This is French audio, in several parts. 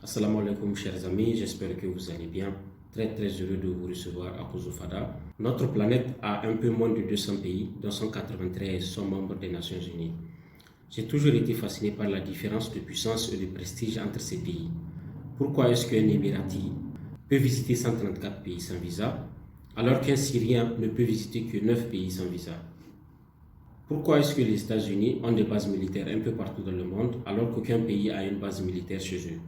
Assalamu alaikum chers amis, j'espère que vous allez bien. Très heureux de vous recevoir à Kozofada. Notre planète a un peu moins de 200 pays, dont 193 sont membres des Nations Unies. J'ai toujours été fasciné par la différence de puissance et de prestige entre ces pays. Pourquoi est-ce qu'un Émirati peut visiter 134 pays sans visa, alors qu'un Syrien ne peut visiter que 9 pays sans visa? Pourquoi est-ce que les États-Unis ont des bases militaires un peu partout dans le monde, alors qu'aucun pays a une base militaire chez eux?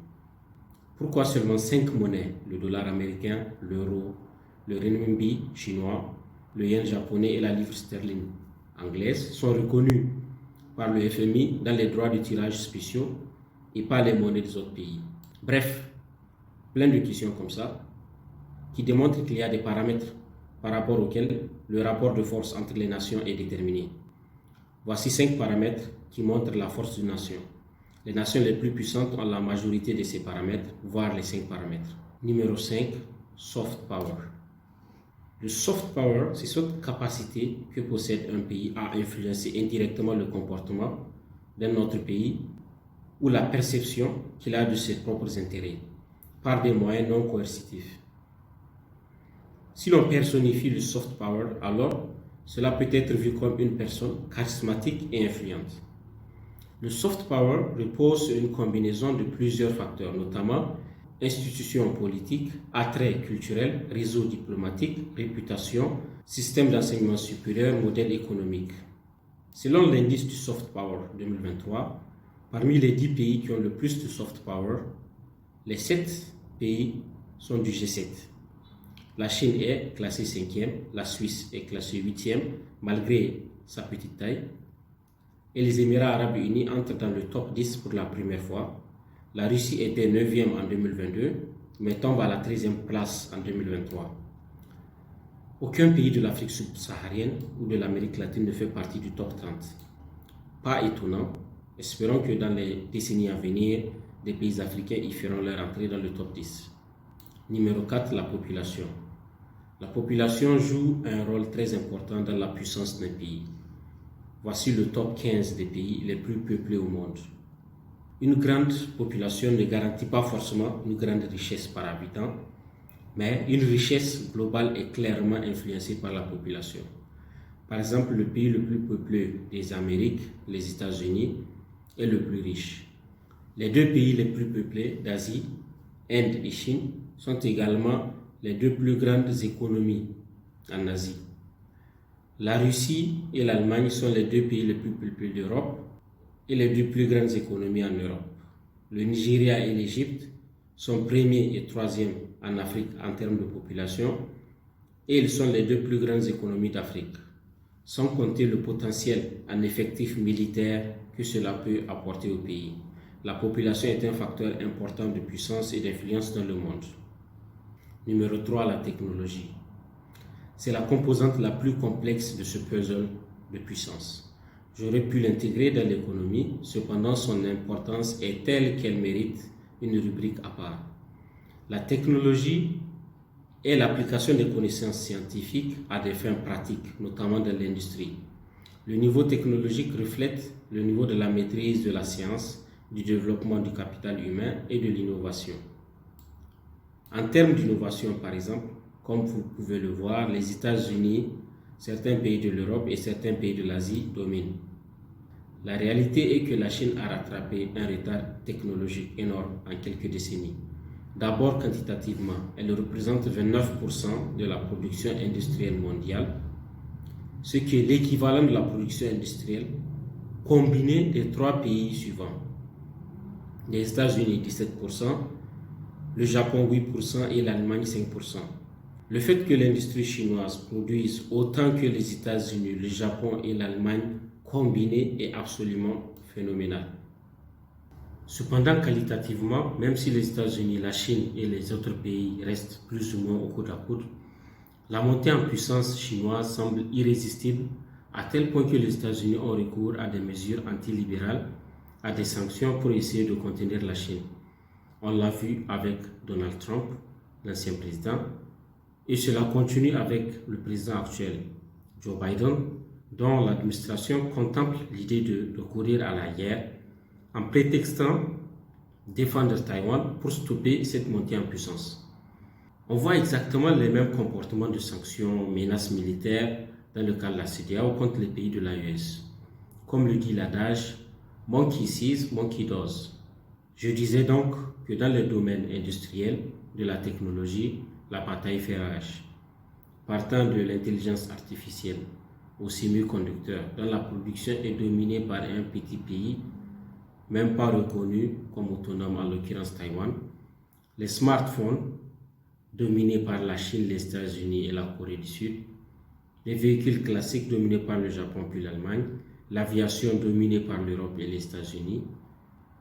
Pourquoi seulement 5 monnaies, le dollar américain, l'euro, le renminbi chinois, le yen japonais et la livre sterling anglaise, sont reconnus par le FMI dans les droits de tirage spéciaux et pas les monnaies des autres pays? Bref, plein de questions comme ça qui démontrent qu'il y a des paramètres par rapport auxquels le rapport de force entre les nations est déterminé. Voici 5 paramètres qui montrent la force d'une nation. Les nations les plus puissantes ont la majorité de ces paramètres, voire les 5 paramètres. Numéro 5, soft power. Le soft power, c'est cette capacité que possède un pays à influencer indirectement le comportement d'un autre pays ou la perception qu'il a de ses propres intérêts par des moyens non coercitifs. Si l'on personnifie le soft power, alors cela peut être vu comme une personne charismatique et influente. Le soft power repose sur une combinaison de plusieurs facteurs, notamment institutions politiques, attraits culturels, réseaux diplomatiques, réputation, système d'enseignement supérieur, modèle économique. Selon l'indice du soft power 2023, parmi les 10 pays qui ont le plus de soft power, les 7 pays sont du G7. La Chine est classée 5e, la Suisse est classée 8e, malgré sa petite taille. Et les Émirats arabes unis entrent dans le top 10 pour la première fois. La Russie était 9e en 2022, mais tombe à la 13e place en 2023. Aucun pays de l'Afrique subsaharienne ou de l'Amérique latine ne fait partie du top 30. Pas étonnant, espérons que dans les décennies à venir, des pays africains y feront leur entrée dans le top 10. Numéro 4, la population. La population joue un rôle très important dans la puissance d'un pays. Voici le top 15 des pays les plus peuplés au monde. Une grande population ne garantit pas forcément une grande richesse par habitant, mais une richesse globale est clairement influencée par la population. Par exemple, le pays le plus peuplé des Amériques, les États-Unis, est le plus riche. Les 2 pays les plus peuplés d'Asie, Inde et Chine, sont également les 2 plus grandes économies en Asie. La Russie et l'Allemagne sont les 2 pays les plus peuplés d'Europe et les 2 plus grandes économies en Europe. Le Nigeria et l'Égypte sont premiers et 3e en Afrique en termes de population et ils sont les 2 plus grandes économies d'Afrique, sans compter le potentiel en effectifs militaires que cela peut apporter au pays. La population est un facteur important de puissance et d'influence dans le monde. Numéro 3, la technologie. C'est la composante la plus complexe de ce puzzle de puissance. J'aurais pu l'intégrer dans l'économie, cependant son importance est telle qu'elle mérite une rubrique à part. La technologie est l'application des connaissances scientifiques à des fins pratiques, notamment dans l'industrie. Le niveau technologique reflète le niveau de la maîtrise de la science, du développement du capital humain et de l'innovation. En termes d'innovation, par exemple, comme vous pouvez le voir, les États-Unis, certains pays de l'Europe et certains pays de l'Asie dominent. La réalité est que la Chine a rattrapé un retard technologique énorme en quelques décennies. D'abord quantitativement, elle représente 29% de la production industrielle mondiale, ce qui est l'équivalent de la production industrielle combinée des 3 pays suivants. Les États-Unis 17%, le Japon 8% et l'Allemagne 5%. Le fait que l'industrie chinoise produise autant que les États-Unis, le Japon et l'Allemagne combinés est absolument phénoménal. Cependant, qualitativement, même si les États-Unis, la Chine et les autres pays restent plus ou moins au coude à coude, la montée en puissance chinoise semble irrésistible à tel point que les États-Unis ont recours à des mesures antilibérales, à des sanctions pour essayer de contenir la Chine. On l'a vu avec Donald Trump, l'ancien président, et cela continue avec le président actuel, Joe Biden, dont l'administration contemple l'idée de recourir à la guerre en prétextant défendre Taïwan pour stopper cette montée en puissance. On voit exactement les mêmes comportements de sanctions, menaces militaires dans le cas de la CEDEAO contre les pays de l'AES. Comme le dit l'adage, monkey sees, monkey does. Je disais donc que dans le domaine industriel, de la technologie, la bataille fait rage. Partant de l'intelligence artificielle aux semi-conducteurs, dont la production est dominée par un petit pays, même pas reconnu comme autonome, en l'occurrence Taïwan, les smartphones, dominés par la Chine, les États-Unis et la Corée du Sud, les véhicules classiques dominés par le Japon puis l'Allemagne, l'aviation dominée par l'Europe et les États-Unis.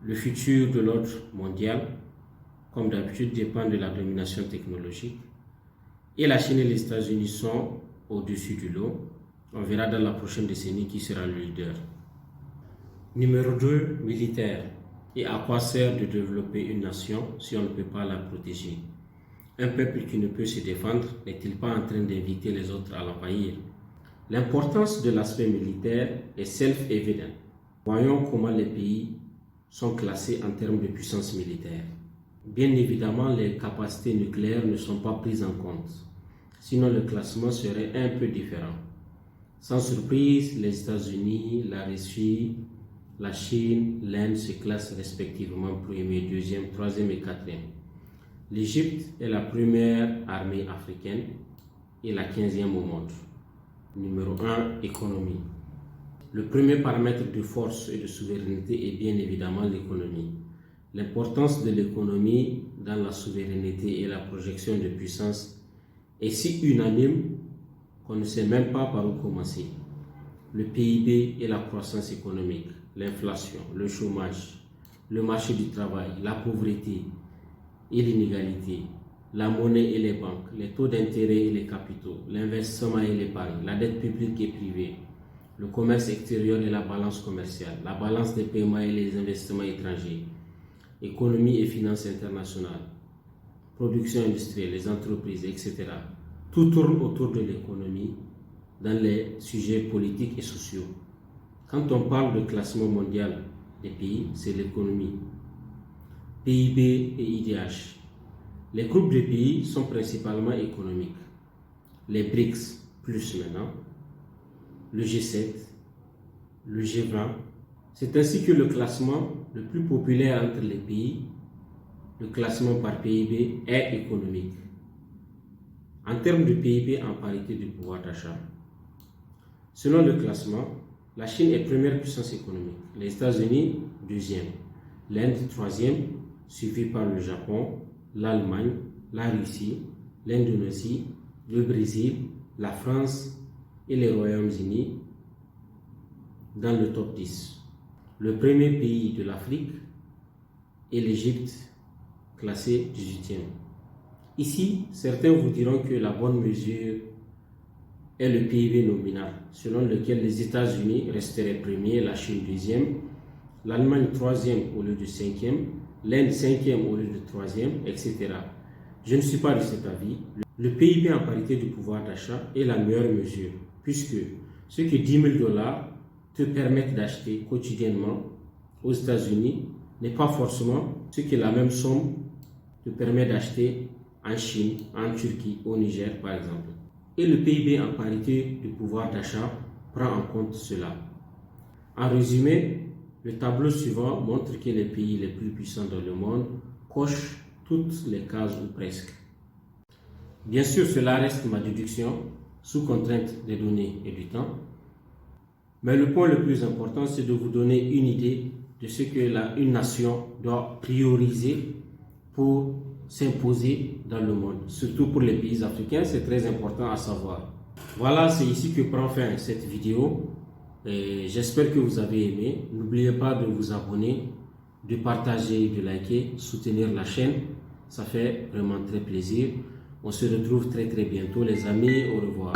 Le futur de l'ordre mondial, comme d'habitude, dépend de la domination technologique. Et la Chine et les États-Unis sont au-dessus du lot. On verra dans la prochaine décennie qui sera le leader. Numéro 2, militaire. Et à quoi sert de développer une nation si on ne peut pas la protéger? Un peuple qui ne peut se défendre n'est-il pas en train d'inviter les autres à l'envahir? L'importance de l'aspect militaire est self-évident. Voyons comment les pays sont classés en termes de puissance militaire. Bien évidemment, les capacités nucléaires ne sont pas prises en compte. Sinon, le classement serait un peu différent. Sans surprise, les États-Unis, la Russie, la Chine, l'Inde se classent respectivement premier, deuxième, troisième et quatrième. L'Égypte est la première armée africaine et la 15e au monde. Numéro 1, économie. Le premier paramètre de force et de souveraineté est bien évidemment l'économie. L'importance de l'économie dans la souveraineté et la projection de puissance est si unanime qu'on ne sait même pas par où commencer. Le PIB et la croissance économique, l'inflation, le chômage, le marché du travail, la pauvreté et l'inégalité, la monnaie et les banques, les taux d'intérêt et les capitaux, l'investissement et l'épargne, la dette publique et privée, le commerce extérieur et la balance commerciale, la balance des paiements et les investissements étrangers, économie et finances internationales, production industrielle, les entreprises, etc. Tout tourne autour de l'économie dans les sujets politiques et sociaux. Quand on parle de classement mondial des pays, c'est l'économie. PIB et IDH. Les groupes de pays sont principalement économiques. Les BRICS, plus maintenant, le G7, le G20. C'est ainsi que le classement le plus populaire entre les pays, le classement par PIB, est économique. En termes de PIB en parité du pouvoir d'achat, selon le classement, la Chine est première puissance économique, les États-Unis deuxième, l'Inde troisième, suivi par le Japon, l'Allemagne, la Russie, l'Indonésie, le Brésil, la France et les Royaumes-Unis dans le top 10. Le premier pays de l'Afrique est l'Égypte, classé 18e. Ici, certains vous diront que la bonne mesure est le PIB nominal, selon lequel les États-Unis resteraient premiers, la Chine deuxième, l'Allemagne troisième au lieu de cinquième, l'Inde cinquième au lieu de troisième, etc. Je ne suis pas de cet avis. Le PIB en parité du pouvoir d'achat est la meilleure mesure, puisque ce que 10 000 $ te permettent d'acheter quotidiennement aux États-Unis n'est pas forcément ce que la même somme te permet d'acheter en Chine, en Turquie, au Niger par exemple. Et le PIB en parité du pouvoir d'achat prend en compte cela. En résumé, le tableau suivant montre que les pays les plus puissants dans le monde cochent toutes les cases ou presque. Bien sûr, cela reste ma déduction sous contrainte des données et du temps. Mais le point le plus important, c'est de vous donner une idée de ce que une nation doit prioriser pour s'imposer dans le monde. Surtout pour les pays africains, c'est très important à savoir. Voilà, c'est ici que prend fin cette vidéo. J'espère que vous avez aimé. N'oubliez pas de vous abonner, de partager, de liker, soutenir la chaîne. Ça fait vraiment très plaisir. On se retrouve très bientôt les amis. Au revoir.